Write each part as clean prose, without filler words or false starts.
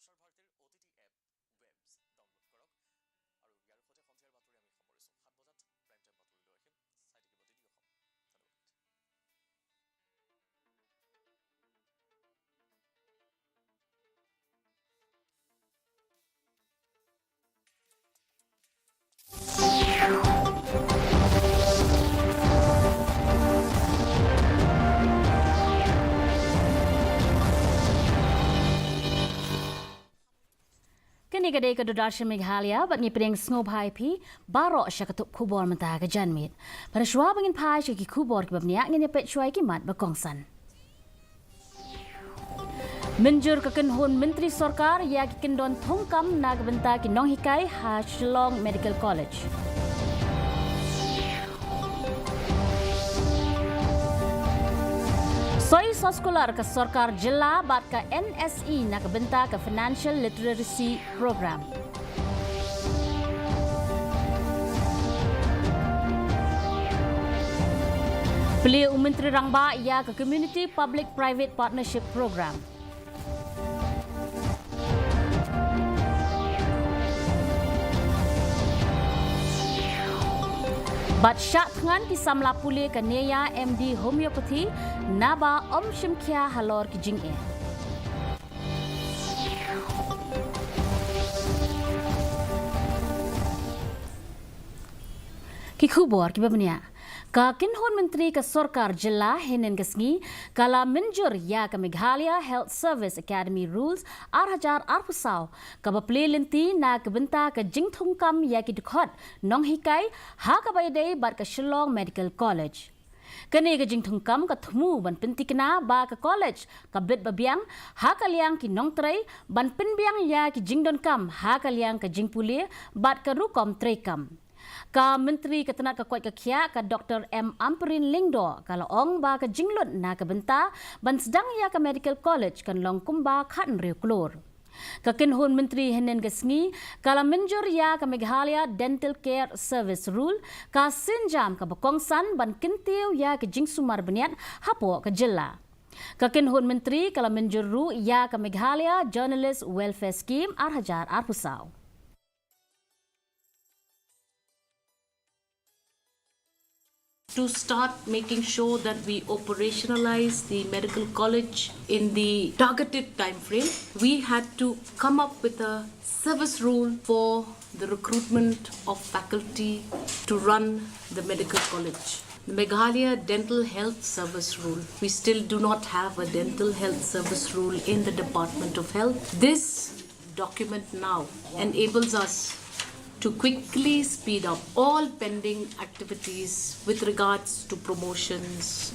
প্ৰচাৰ ভাৰতীৰ OTT app ৱেবছ ডাউনলোড কৰক আৰু ইয়াৰ সৈতে সন্ধিয়াৰ বাতৰি আমি সামৰিছোঁ 7 বজাত প্ৰাইম টাইম বাতৰি লৈ আহিম চাই থাকিব DD অসম ধন্যবাদ Kini kedai kedudarshan Meghalaya bat ngipring sngobai pi barok syakatup kubor mentah ke janmit. Pada syua bangin pai syaki kubor ke babniak ngini pet syuai kimat berkongsan. Menjur kekenhun Menteri Sorkar ya kendon thongkam na kebenta ki nong hikai ha Shillong Medical College. Soi sekolah ke Sorkar Jela bat ke NSE nak benta ke Financial Literacy Program. Beliau Menteri Rangba ia ke Community Public Private Partnership Program. Bat syak thengan ki samla pulih ke Neya MD Homeopathy naba Om Shimkhya halor ki jing e. Ki khubor ki babnia. Ka kinhon menteri ke Sorkar Jela henen kesngi kala menjur ya ke Meghalaya Health Service Academy Rules arhajar arpusau ka baple lenti na kebenta ke jingthungkam ya ki dukhot nong hikai ha ka baydai bat ke Shillong Medical College. Kene ke jingthungkam ka thmu ban pentikna ba ke college ka bit babiang ha ka liang ki nong trai ban penbiang ya ki jingdonkam ha ka liang ke jingpule bat ke rukom trekam. Ka Menteri Ketenat Kekuat Kekia ka Dr. M. Amperin Lingdo kalau ong ba ke jinglun na ke benta ban sedang ya ke Medical College kan long kumba khan riu klor. Ka kinhun Menteri henen kesngi kalau menjur ya ke Meghalaya Dental Care Service Rule ka sinjam ka bakongsan ban kintiu ya ke jingsumar beniat hapo ke Jela. Ka kinhun Menteri kalau menjur ru ya ke Meghalaya Journalist Welfare Scheme arhajar arpusau. To start making sure that we operationalize the medical college in the targeted time frame, we had to come up with a service rule for the recruitment of faculty to run the medical college. The Meghalaya Dental Health Service Rule. We still do not have a dental health service rule in the Department of Health. This document now enables us to quickly speed up all pending activities with regards to promotions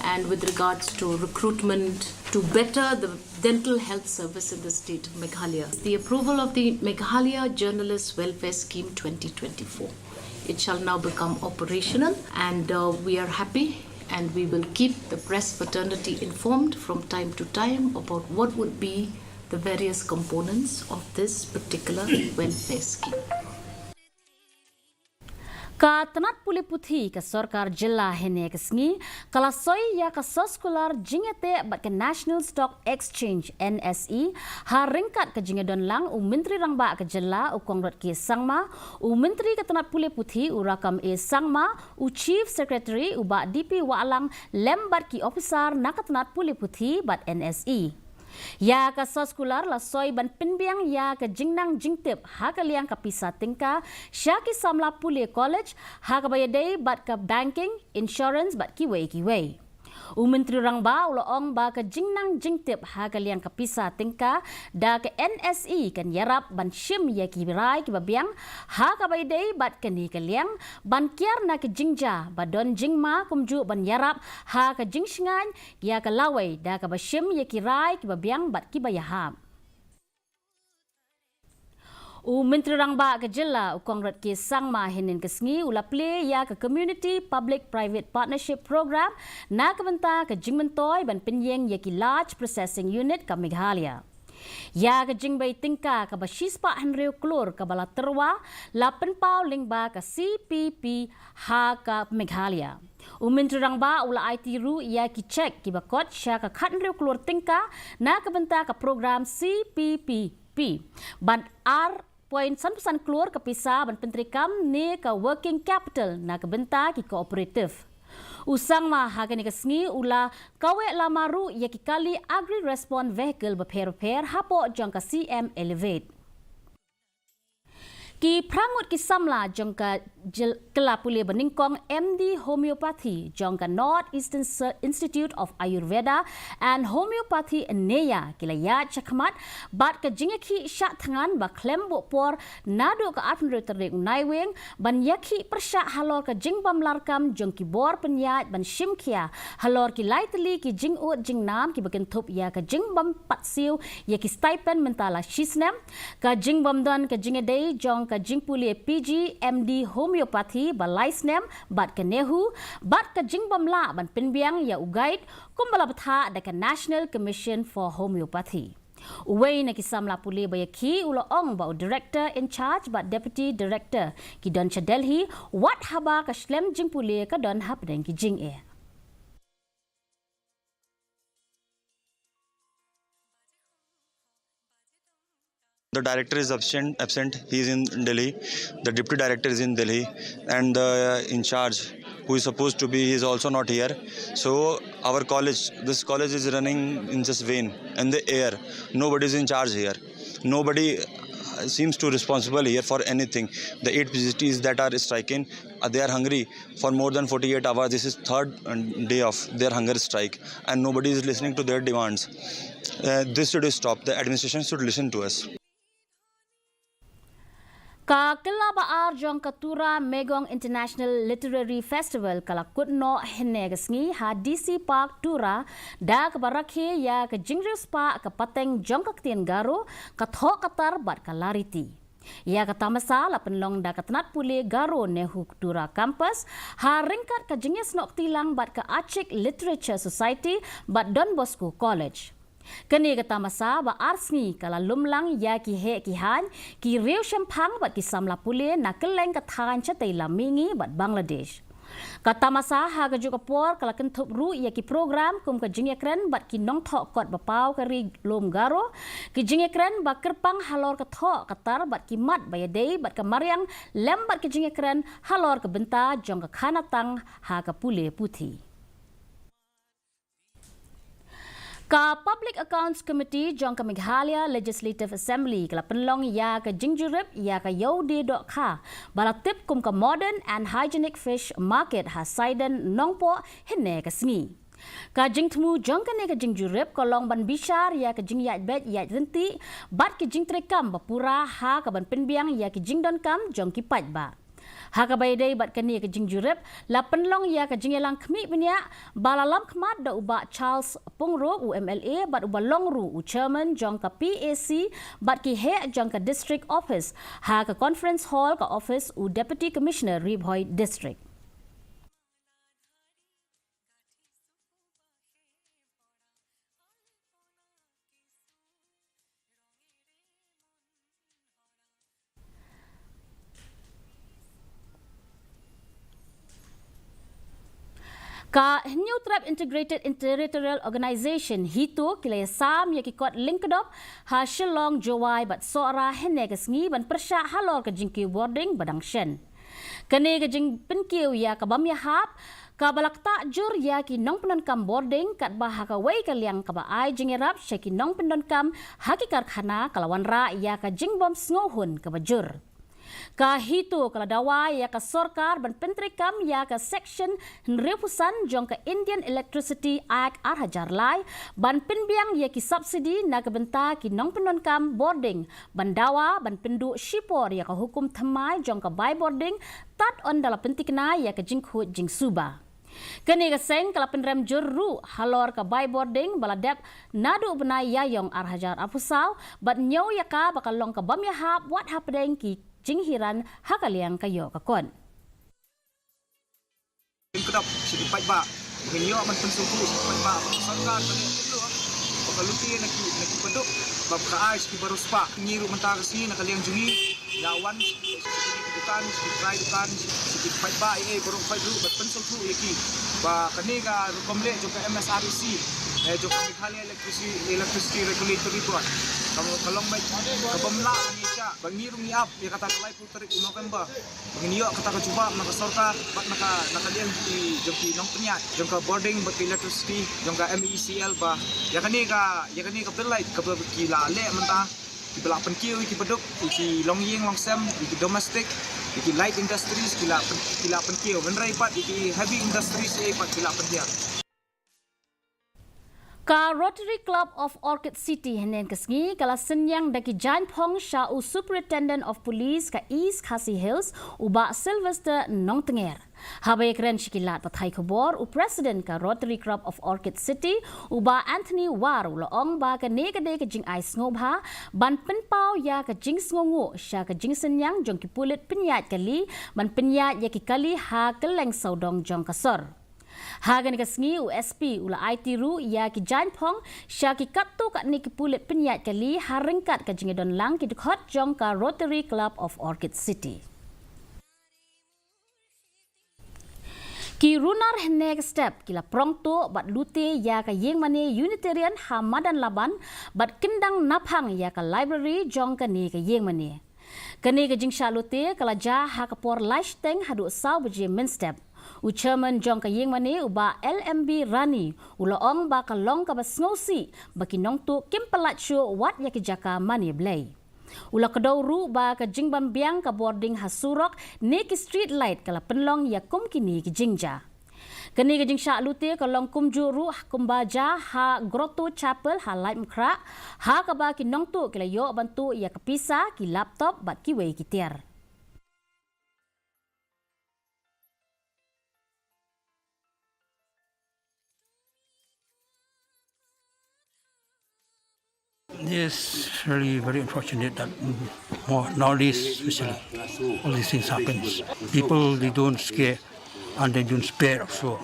and with regards to recruitment to better the dental health service in the state of Meghalaya. The approval of the Meghalaya Journalist Welfare Scheme 2024. It shall now become operational and we are happy and we will keep the press fraternity informed from time to time about what would be the various components of this particular welfare scheme. Ka tenat pulih putih ke Sorkar Jela hene kesngi kala soi ya ke sekolah jingete bat ke National Stock Exchange NSE ha ringkat ke jingedon lang Menteri Rangba ke Jela kongrat ke sangma Menteri ke tenat pulih putih rakam sangma Chief Secretary ba DP Walang lembat ki officer nak tenat pulih putih bat NSE. Ya ka sekolah la soi ban penbiang ya ke jingnang jingtip ha ka liang ka pisa tingka syaki samla pulih college ha ka bayadai bat ka banking insurance bat kiwei. Menteri Rangba uloong ba ka jingnang jingtip ha ka liang ka pisa tingka da ke NSE kan yarap ban shim ya ki rai ki babiang ha ka bayadai bat ka ni ka liang ban kiar na ke jingja badon jingma kumju ban yarap ha ka jingsngan ya ka lawai da ka bashim ya ki rai ki babiang bat ki bayaham. Menteri Rangba ke Jela kongrat ke sangma henen kesngi ulaple ya ke Community Public Private Partnership Program na kebenta ke jingmentoy ban penyeng ya ki Large Processing Unit ke Meghalaya. Ya ke jingbay tingka ke basispa hanriu klur ke bala terwa la penpau lingba ke CPP ha ke Meghalaya. Menteri Rangba ula IT ru ya ki cek ki bakot sya ke khanriu klur tingka na kebenta ke program CPP P. Ban R poin san keluar ke pisah ban Penteri Kam ni ke working capital na ke bentar ki kooperatif. Usang ma haga ni kesngi ula kawe lamaru ya ki kali agri respond vehicle beper-per hapo jang ka CM Elevate. Ki prangut ki samla jangka kelapule beningkong MD Homeopathy jangka North Eastern Institute of Ayurveda and Homeopathy Neya kilaya chakmat bat ke jingeki syak tangan ba klem bopor nadu ke atmru terik naiwing ban yaki persyak halor ke jing bamlarkam jangki bor penyat ban shimkia halor ki laiteli ki jing ut jing nam ki bekentup ya ke jing bam patsiu ya ki stipend mentala shisnem ke jing bamdan ke jingedei jang ka jingpuli PG MD Homeopathy balai snem bat ke nehu bat ke jingbam la ban penbiang ya ugaid kumbala betha dekat National Commission for Homeopathy. Uway na kisamla puli bayaki ulo ong ba director in charge but deputy director ki don cha Delhi wat haba ka slem jingpuli ka don hapdeng ki jing e. The director is absent. He is in Delhi. The deputy director is in Delhi, and the in charge, who is supposed to be, he is also not here. So our college, this college is running in just vain, in the air. Nobody is in charge here. Nobody seems to responsible here for anything. The 8 PGTs that are striking, they are hungry for more than 48 hours. This is third day of their hunger strike, and nobody is listening to their demands. This should stop. The administration should listen to us. Ka kelaba jong katura Megong International Literary Festival kala kutno henegasngi ha DC Park Tura da kabarakhe ya ke jingrius pa ke pateng jong kaktien garo ka tho katar bat kalariti. Ya kata masa la penlong da katnat pule garo nehu Tura campus ha ringkat ke jingis nok tilang bat ke Achik Literature Society bat Don Bosco College. Kini kata masa ba arsngi kala lumlang ya ki he ki han ki riu shampang bat ki samla pule na keleng kathan chatai lamingi bat Bangladesh. Kata masa ha ka juga por kala kentup ru ya ki program kum ka jingekren bat ki nong thok kot bapau ka ri lom garo ki jingekren ba kerpang halor ka thok katar bat ki mat bayadei bat ka mariang lem bat ki jingekren halor ka benta jong ka khanatang ha ka pule puthi. Ka Public Accounts Committee jong ka Meghalaya Legislative Assembly kala penlong ya ka jingjurip ya ka yaude dok kha balatip kum ka Modern and Hygienic Fish Market ha Saiden nongpo hene ka sngi. Ka jingtmu jong ka ne ka jingjurip kolong ban bishar ya ka jing yat bet yat renti bat ki jing trekam bapura ha ka ban penbiang ya ki jingdon kam jong ki pat ba. Haka baydai bat kani ke jingjurip la penlong ya ke jingelang khmi benya balalam khmat da uba Charles Pungro UMLA bat uba longru u chairman jong ka PAC bat ki he jong ka district office ha ka conference hall ka office u deputy commissioner Ribhoy district. Ka New Trap Integrated Territorial Organization hito kilay sam ya kikot linkdop ha Shillong Jowai bat sora hene kesngi ban persya halor ke jingki boarding badang shen. Kene ke jing penkiu ya ka bam ya hap ka balak takjur ya ki nong pendonkam boarding kat bah ka wei ka liang ka ba ai jingerap syaki nong pendonkam hakikar khana kalawan ra ya ka jingbom sngohun ka bajur. Ka hito kala dawa ya ka sorkar ban pentrikam ya ka section henrepusan jong ka Indian Electricity Act arhajar lai ban penbiang ya ki subsidi na ka benta ki nong pendonkam boarding ban dawa ban pendu shipor ya ka hukum thamai jong ka by boarding tat on dala pentikna ya ka jingkhut jing suba. Kini keseng kala penrem jurru halor ka by boarding baladep nadu benai yayong arhajar apusau bat nyau ya ka bakal long ka bam ya hap what happening ki jinghiran hakaliang kayo kakon. Kedap sidi pajba menyo man pensuku pajba sarkar tani dulu pakaluti nak peduk bab ka ais ki baruspa nyiru mentar si nak liang jungi lawan dukan si try dukan sidi pajba baru pajru bat pensuku yaki ba kani ka komle jo ka MSRC jong Meghalaya electricity regulatory board kalau mai kabamla ni cha bangirung ni ap ya kata kalai putarik November bangniyo kata ka cuba maka sorka bak nakalian di jong nong penyat jong ka boarding bak electricity jong ka MECL ba ya kani ka pelai ka kila le mentah di belapan kiu di beduk di longying longsem di domestic di light industries kila penkiu benrai pat di heavy industries pat kila pendia Ka Rotary Club of Orchid City henen kesngi kala senyang daki Jan Pong Shah Superintendent of Police ka East KHASI Hills uba Sylvester Nong Tenger. Habai keren shikilat pathai khobor u President ka Rotary Club of Orchid City uba Anthony Waru loong ba ka negade ka jing ais ngobha ban penpau ya ka jing sngongu sha ka jing senyang jong ki pulit penyat kali ban penyat ya ki kali ha keleng saudong jong kasor. Hagan kasngi USP ula IT ru ya ki Jan Pong sha ki kattu kat ni ki pulit penyat kali haringkat ka jingedon lang ki dekhot jong ka Rotary Club of Orchid City. Ki runar henek step kila prongto bat lute ya ka yeng mane Unitarian Hamadan Laban bat kendang naphang ya ka library jong ka ni ka yeng mane. Kani ka jing shalute kala ja ha ka por lifeteng hadu saw beje min step. U chairman jong ka yeng mane uba LMB Rani uloong ba ka long ka basngosi baki nong tu kimpelat shu wat ya ki jaka mani blay. Ula kadau ru ba ka jing bambiang ka boarding hasurok ne ki street light kala penlong ya kum kini ki jingja. Kani ka jing sha lute ka long kum juru kumbaja ha grotto chapel ha light mkra ha ka ba ki nong tu kila yo bantu ya ka pisa ki laptop bat ki wei ki tiar. It's really very unfortunate that more nowadays, especially, all these things happens. People, they don't scare and they don't spare also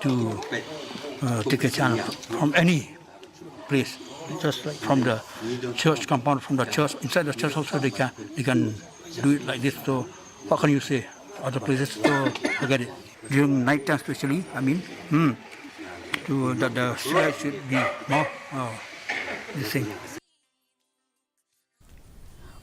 to take a chance from any place. Just like from the church compound, from the church, inside the church also they can do it like this. So what can you say? Other places, so forget it. During night time especially, I mean, that the sky should be more this thing.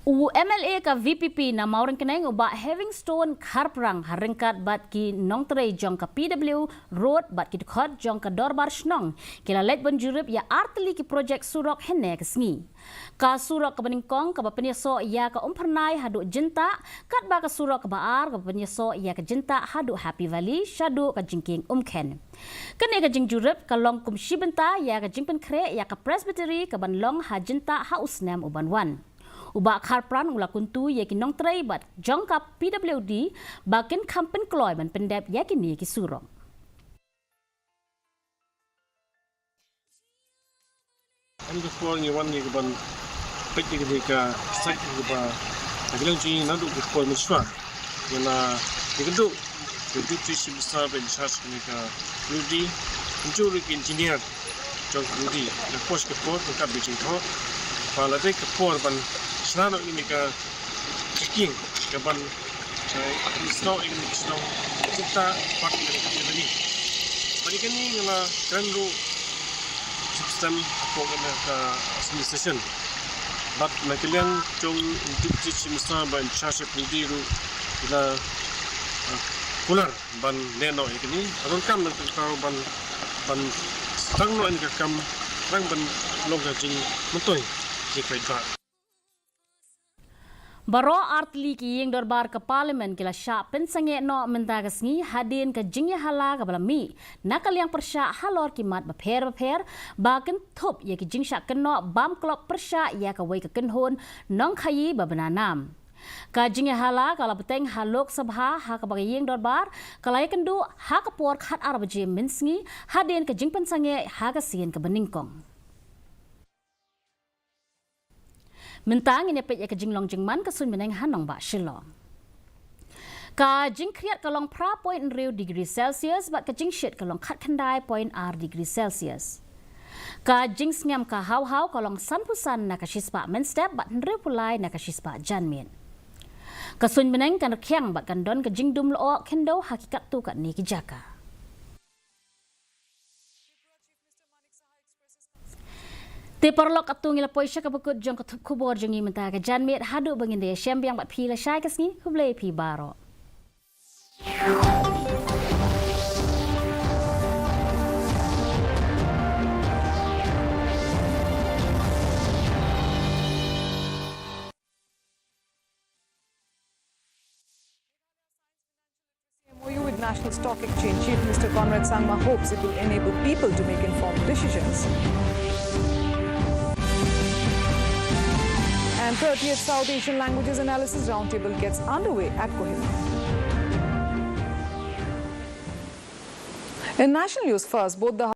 U MLA ka VPP na mauring keneng uba having stone karprang haringkat bat ki nong terai jong ka PW road bat ki dekhot jong ka dorbar snong kila let banjurup ya arteli ki projek surok hene kesngi ka surok ka beningkong ka bapenyeso ya ka umpernai hadu jenta kat ba ka surok ka baar ka bapenyeso ya ka jenta hadu Happy Valley shadu ka jingking umken kene ka jingjurup ka long kum shibenta ya ka jingpen kre ya ka presbytery ka banlong ha jenta ha usnam uban wan uba karpran ula kuntu yakin nong tray bat jongkap PWD bakin kampen kloy ban pendep yakin ni ki surong. Ang gusto ni wan ni ban pekti ke ka site ke ba aglang ji na du ko mi swa yana digedu digedu tri simsa ben charge ni ka rudi injuri engineer jong rudi na post ke port ka bijing tho pala de ke port ban Senang ini ke checking ke ban install ini install kita pakai ini. Bagi kini ialah kerana sistem apa kena ke administration. But makilian jong untuk sistem ban charge pendiru ialah pular ban neno ini. Adon kam nanti kau ban setang no ini kam rang ban longga jing mentoi jika itu. Baro artli ki yeng dorbar ke parlimen kila syak pensange no mentagasngi hadin ke jingya hala ke balami nakal yang persyak halor kimat beper baken thup ya ki jing syak keno bam klop persyak ya ke wei ke kenhon nong khayi babenanam ka jingya hala kala beteng halok sabha ha ke bagi yeng dorbar kala kendu ha ke por khat arbaje minsngi hadin ke jing pensange ha ke sien ke beningkong Mentang ini pek ya ke jinglong jingman ke sun meneng hanong ba shilong. Ka jing kriat kalong pra point riu degree Celsius bat ke jing shit kalong khat khandai point r degree Celsius. Ka jing ngam ka hau kalong san pusan na ka shispa men step bat riu pulai na ka shispa janmin. Ka sun meneng kan kyang bat kan don ke jing dum lo kendo hakikat tu kat ni ki jaka. Te perlok atung ila poisha ka bekut jong ka kubor jongi menta ka janmet hadu bangin de syambiang bat pila syai kasngi huble pi baro. MOU with National Stock Exchange Chief Mr. Conrad Sangma hopes it will enable people to make informed decisions. And 30th South Asian Languages Analysis Roundtable gets underway at Kohima. In national news first, both the